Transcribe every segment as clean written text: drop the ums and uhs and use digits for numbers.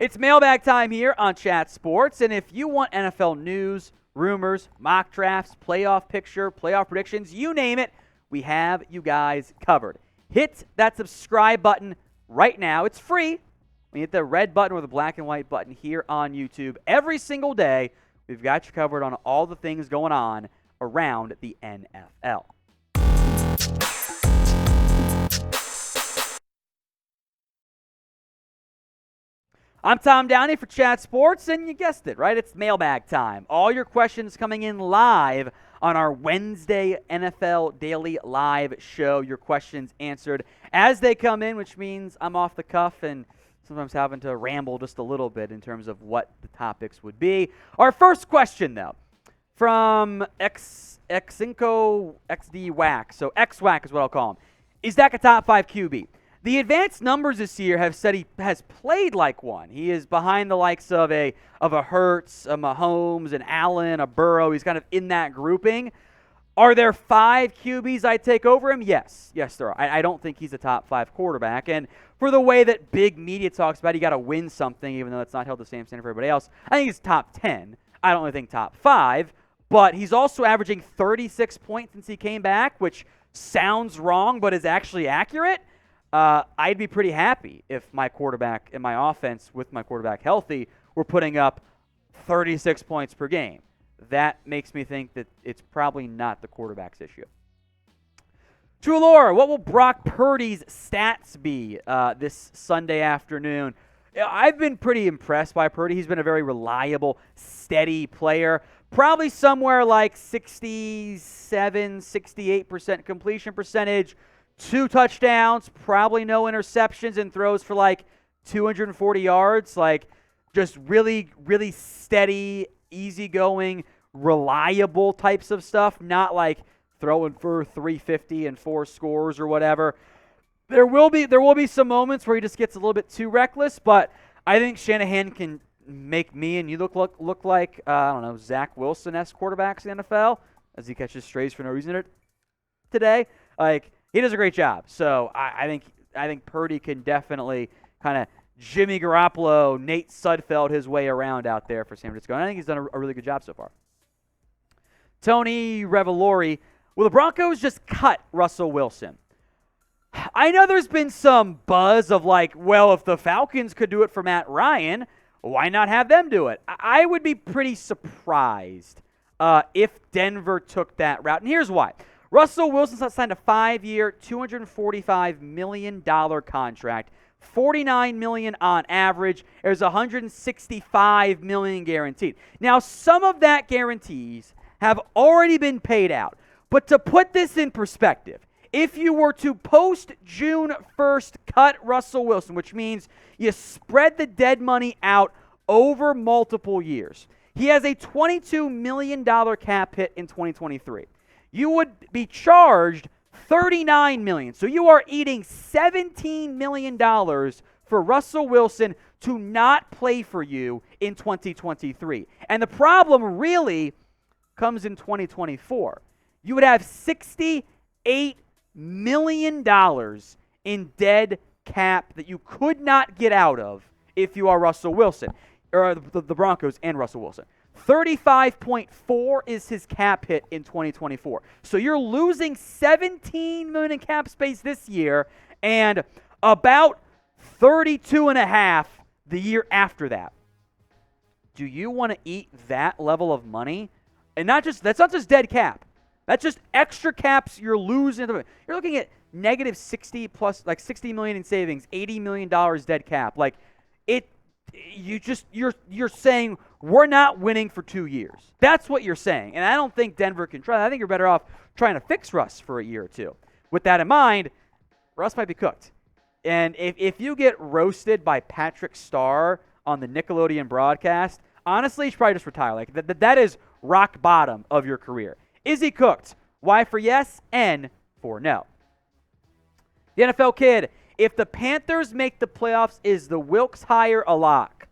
It's mailbag time here on Chat Sports, and if you want NFL news, rumors, mock drafts, playoff picture, playoff predictions, you name it, we have you guys covered. Hit that subscribe button right now. It's free. When you hit the red button or the black and white button here on YouTube, every single day, we've got you covered on all the things going on around the NFL. I'm Tom Downey for Chat Sports, and you guessed it, right? It's mailbag time. All your questions coming in live on our Wednesday NFL Daily Live show. Your questions answered as they come in, which means I'm off the cuff and sometimes having to ramble just a little bit in terms of what the topics would be. Our first question, though, from Xinco XD Whack. So X-Whack is what I'll call him. Is Dak a top 5 QB? The advanced numbers this year have said he has played like one. He is behind the likes of a Hurts, a Mahomes, an Allen, a Burrow. He's kind of in that grouping. Are there 5 QBs I'd take over him? Yes. Yes, there are. I don't think he's a top 5 quarterback. And for the way that big media talks about, you got to win something, even though it's not held the same standard for everybody else, I think he's top 10. I don't really think top 5. But he's also averaging 36 points since he came back, which sounds wrong but is actually accurate. I'd be pretty happy if my quarterback and my offense, with my quarterback healthy, were putting up 36 points per game. That makes me think that it's probably not the quarterback's issue. True lore, what will Brock Purdy's stats be this Sunday afternoon? I've been pretty impressed by Purdy. He's been a very reliable, steady player. Probably somewhere like 67, 68% completion percentage. 2 touchdowns, probably no interceptions, and throws for like 240 yards. Like just really, really steady, easygoing, reliable types of stuff. Not like throwing for 350 and 4 scores or whatever. There will be some moments where he just gets a little bit too reckless, but I think Shanahan can make me and you look like I don't know, Zach Wilson-esque quarterbacks in the NFL as he catches strays for no reason today. Like, he does a great job. So I think Purdy can definitely kind of Jimmy Garoppolo, Nate Sudfeld his way around out there for San Francisco. And I think he's done a really good job so far. Tony Revolori, will the Broncos just cut Russell Wilson? I know there's been some buzz of like, well, if the Falcons could do it for Matt Ryan, why not have them do it? I would be pretty surprised if Denver took that route. And here's why. Russell Wilson signed a 5-year, $245 million contract, $49 million on average. There's $165 million guaranteed. Now, some of that guarantees have already been paid out. But to put this in perspective, if you were to post June 1st cut Russell Wilson, which means you spread the dead money out over multiple years, he has a $22 million cap hit in 2023. You would be charged $39 million. So you are eating $17 million for Russell Wilson to not play for you in 2023. And the problem really comes in 2024. You would have $68 million in dead cap that you could not get out of if you are Russell Wilson, or the Broncos and Russell Wilson. 35.4 is his cap hit in 2024. So you're losing $17 million in cap space this year and about $32.5 the year after that. Do you want to eat that level of money? And that's not just dead cap. That's just extra caps you're losing. You're looking at negative 60 plus like $60 million in savings, $80 million dead cap. Like you're saying we're not winning for 2 years. That's what you're saying. And I don't think Denver can try that. I think you're better off trying to fix Russ for a year or two. With that in mind, Russ might be cooked. And if you get roasted by Patrick Starr on the Nickelodeon broadcast, honestly, you should probably just retire. Like that is rock bottom of your career. Is he cooked? Y for yes, N for no. The NFL kid, if the Panthers make the playoffs, is the Wilkes hire a lock?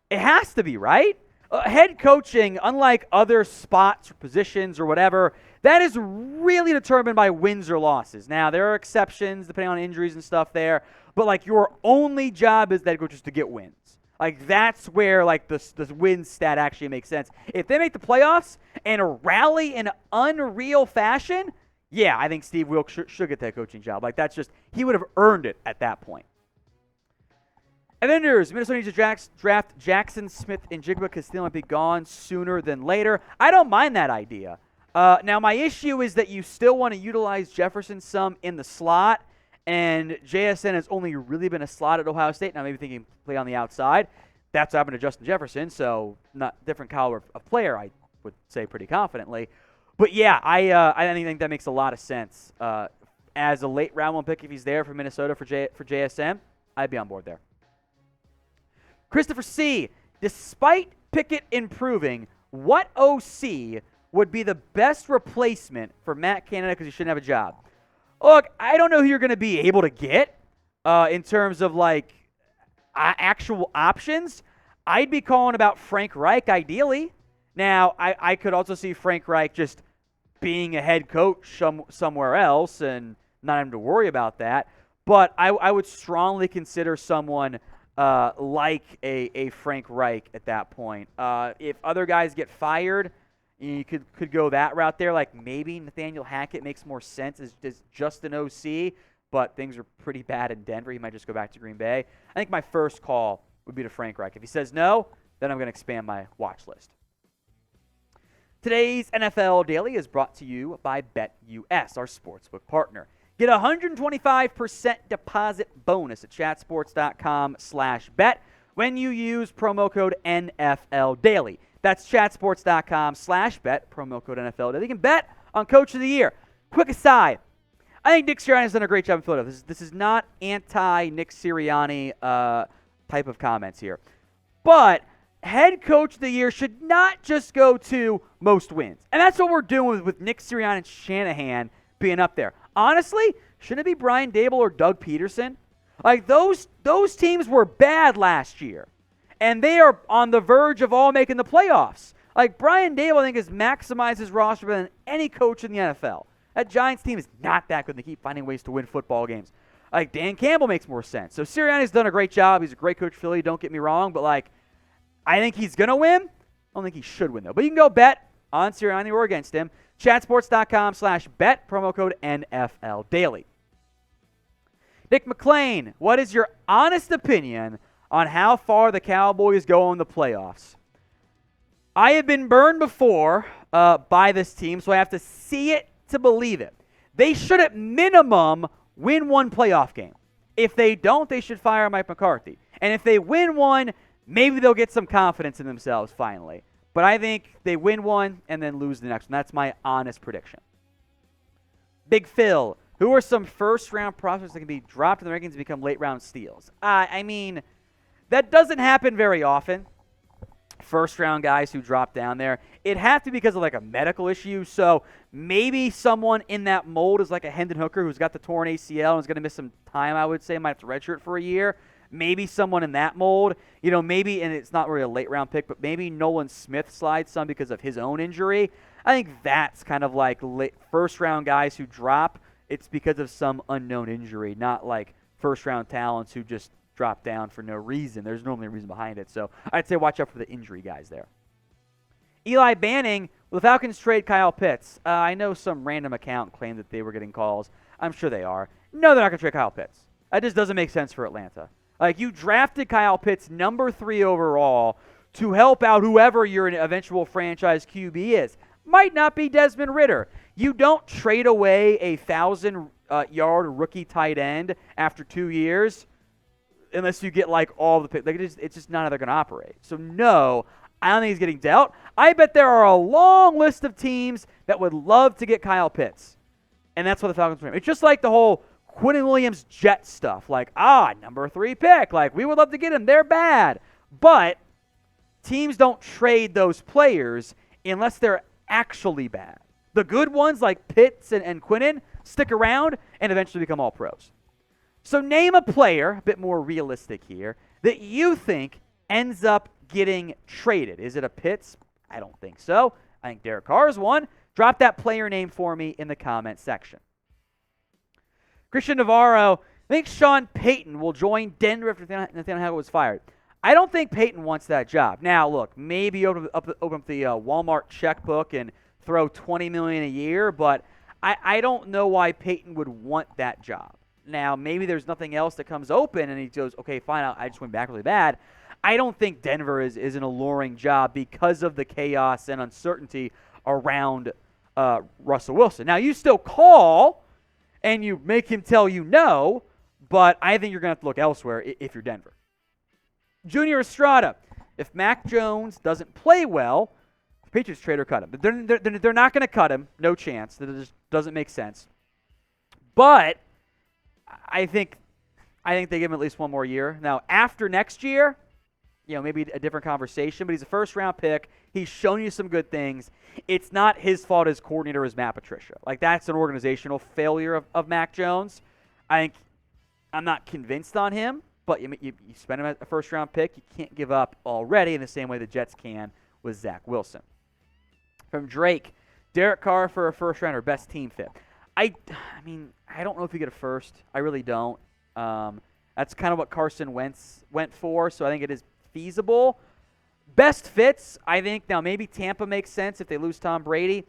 It has to be, right? Head coaching, unlike other spots or positions or whatever, that is really determined by wins or losses. Now, there are exceptions depending on injuries and stuff there, but like your only job as head coach is to get wins. Like, that's where, like, the win stat actually makes sense. If they make the playoffs and rally in unreal fashion, yeah, I think Steve Wilks should get that coaching job. Like, that's just, he would have earned it at that point. Avengers, Minnesota needs to draft Jaxon Smith-Njigba because Steele might be gone sooner than later. I don't mind that idea. Now, my issue is that you still want to utilize Jefferson some in the slot, and JSN has only really been a slot at Ohio State. Now, maybe thinking play on the outside. That's what happened to Justin Jefferson, so not different caliber of player, I would say pretty confidently. But, yeah, I think that makes a lot of sense. As a late round one pick, if he's there for Minnesota for JSN, I'd be on board there. Christopher C., despite Pickett improving, what OC would be the best replacement for Matt Canada because he shouldn't have a job? Look, I don't know who you're going to be able to get in terms of, like, actual options. I'd be calling about Frank Reich, ideally. Now, I could also see Frank Reich just being a head coach somewhere else and not having to worry about that. But I would strongly consider someone like a Frank Reich at that point. If other guys get fired, you could go that route there. Like maybe Nathaniel Hackett makes more sense as just an OC, but things are pretty bad in Denver. He might just go back to Green Bay. I think my first call would be to Frank Reich. If he says no, then I'm going to expand my watch list. Today's NFL Daily is brought to you by BetUS, our sportsbook partner. Get a 125% deposit bonus at chatsports.com/bet when you use promo code NFL Daily. That's chatsports.com/bet, promo code NFL Daily. You can bet on Coach of the Year. Quick aside, I think Nick Sirianni has done a great job in Philadelphia. This is not anti-Nick Sirianni type of comments here. But head coach of the year should not just go to most wins. And that's what we're doing with Nick Sirianni and Shanahan being up there. Honestly, shouldn't it be Brian Daboll or Doug Peterson? Like, those teams were bad last year, and they are on the verge of all making the playoffs. Like, Brian Daboll, I think, has maximized his roster better than any coach in the NFL. That Giants team is not that good. They keep finding ways to win football games. Like, Dan Campbell makes more sense. So, Sirianni's done a great job. He's a great coach for Philly, don't get me wrong, but, like, I think he's going to win. I don't think he should win, though. But you can go bet on Sirianni or against him. Chatsports.com/bet, promo code NFL Daily. Nick McClain, what is your honest opinion on how far the Cowboys go in the playoffs? I have been burned before by this team, so I have to see it to believe it. They should at minimum win one playoff game. If they don't, they should fire Mike McCarthy. And if they win one, maybe they'll get some confidence in themselves finally. But I think they win one and then lose the next one. That's my honest prediction. Big Phil, who are some first-round prospects that can be dropped in the rankings and become late-round steals? I mean, that doesn't happen very often. First-round guys who drop down there. It has to be because of like a medical issue. So maybe someone in that mold is like a Hendon Hooker who's got the torn ACL and is going to miss some time, I would say. Might have to redshirt for a year. Maybe someone in that mold, maybe, and it's not really a late-round pick, but maybe Nolan Smith slides some because of his own injury. I think that's kind of like first-round guys who drop. It's because of some unknown injury, not like first-round talents who just drop down for no reason. There's normally a reason behind it. So I'd say watch out for the injury guys there. Eli Banning, will the Falcons trade Kyle Pitts? I know some random account claimed that they were getting calls. I'm sure they are. No, they're not going to trade Kyle Pitts. That just doesn't make sense for Atlanta. Like, you drafted Kyle Pitts number 3 overall to help out whoever your eventual franchise QB is. Might not be Desmond Ridder. You don't trade away a 1,000-yard rookie tight end after 2 years unless you get, like, all the picks. Like, it's just not how they're going to operate. So, no, I don't think he's getting dealt. I bet there are a long list of teams that would love to get Kyle Pitts. And that's what the Falcons are. It's just like the whole Quentin Williams Jet stuff. Like, number 3 pick. Like, we would love to get him. They're bad. But teams don't trade those players unless they're actually bad. The good ones like Pitts and Quentin stick around and eventually become all pros. So name a player, a bit more realistic here, that you think ends up getting traded. Is it a Pitts? I don't think so. I think Derek Carr is one. Drop that player name for me in the comment section. Christian Navarro, I think Sean Payton will join Denver after Nathaniel Hackett was fired. I don't think Peyton wants that job. Now, look, maybe open up the Walmart checkbook and throw $20 million a year, but I don't know why Peyton would want that job. Now, maybe there's nothing else that comes open, and he goes, okay, fine, I just went back really bad. I don't think Denver is an alluring job because of the chaos and uncertainty around Russell Wilson. Now, you still call, and you make him tell you no, but I think you're going to have to look elsewhere if you're Denver. Junior Estrada, if Mac Jones doesn't play well, the Patriots trade or cut him. They're not going to cut him. No chance. That just doesn't make sense. But I think they give him at least one more year. Now, after next year, maybe a different conversation, but he's a first-round pick. He's shown you some good things. It's not his fault his coordinator is Matt Patricia. Like, that's an organizational failure of Mac Jones. I'm not convinced on him. But you spend him at a first-round pick, you can't give up already in the same way the Jets can with Zach Wilson. From Drake, Derek Carr for a first-rounder, best team fit. I don't know if you get a first. I really don't. That's kind of what Carson Wentz went for, so I think it is feasible. Best fits, I think, now maybe Tampa makes sense if they lose Tom Brady.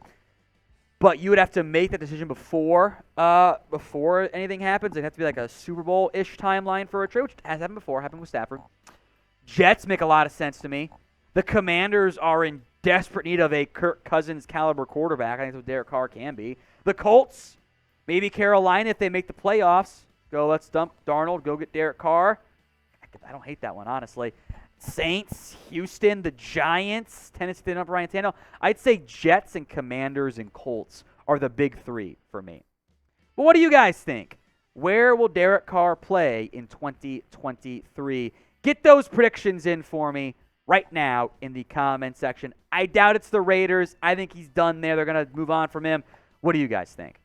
But you would have to make that decision before anything happens. It'd have to be like a Super Bowl-ish timeline for a trade, which has happened before, happened with Stafford. Jets make a lot of sense to me. The Commanders are in desperate need of a Kirk Cousins caliber quarterback. I think that's what Derek Carr can be. The Colts, maybe Carolina if they make the playoffs. Let's dump Darnold, go get Derek Carr. I don't hate that one, honestly. Saints, Houston, the Giants, Tennessee, they don't have Ryan Tannehill. I'd say Jets and Commanders and Colts are the big three for me. But what do you guys think? Where will Derek Carr play in 2023? Get those predictions in for me right now in the comment section. I doubt it's the Raiders. I think he's done there. They're going to move on from him. What do you guys think?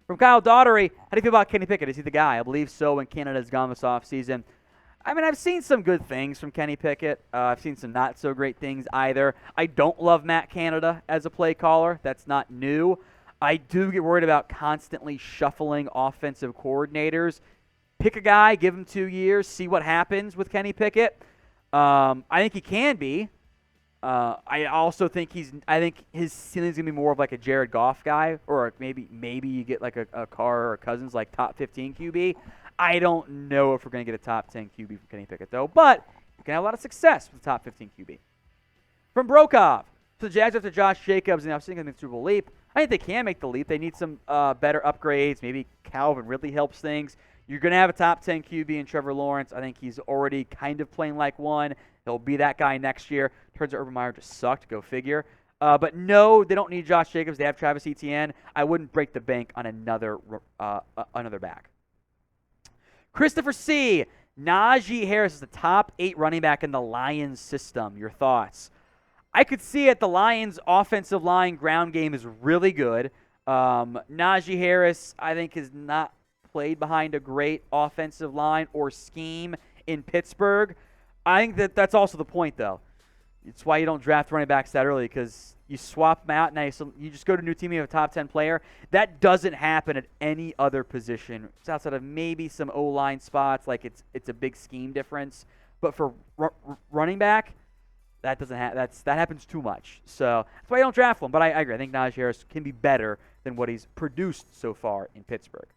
From Kyle Daughtery, how do you feel about Kenny Pickett? Is he the guy? I believe so when Canada's gone this offseason. I've seen some good things from Kenny Pickett. I've seen some not so great things either. I don't love Matt Canada as a play caller. That's not new. I do get worried about constantly shuffling offensive coordinators. Pick a guy, give him 2 years, see what happens with Kenny Pickett. I think he can be. I also think his ceiling's gonna be more of like a Jared Goff guy, or maybe you get like a Carr or a Cousins like top 15 QB. I don't know if we're going to get a top 10 QB from Kenny Pickett, though, but you can have a lot of success with the top 15 QB. From Brokov, so the Jags after Josh Jacobs, and I was thinking the Super Bowl leap. I think they can make the leap. They need some better upgrades. Maybe Calvin Ridley helps things. You're going to have a top 10 QB in Trevor Lawrence. I think he's already kind of playing like one. He'll be that guy next year. Turns out Urban Meyer just sucked. Go figure. But no, they don't need Josh Jacobs. They have Travis Etienne. I wouldn't break the bank on another back. Christopher C. Najee Harris is the top 8 running back in the Lions system. Your thoughts? I could see it. The Lions' offensive line ground game is really good. Najee Harris, I think, has not played behind a great offensive line or scheme in Pittsburgh. I think that's also the point, though. It's why you don't draft running backs that early, because you swap them out, and you just go to a new team, you have a top 10 player. That doesn't happen at any other position. It's outside of maybe some O-line spots, like it's a big scheme difference. But for running back, that doesn't that happens too much. So that's why you don't draft one. But I agree. I think Najee Harris can be better than what he's produced so far in Pittsburgh.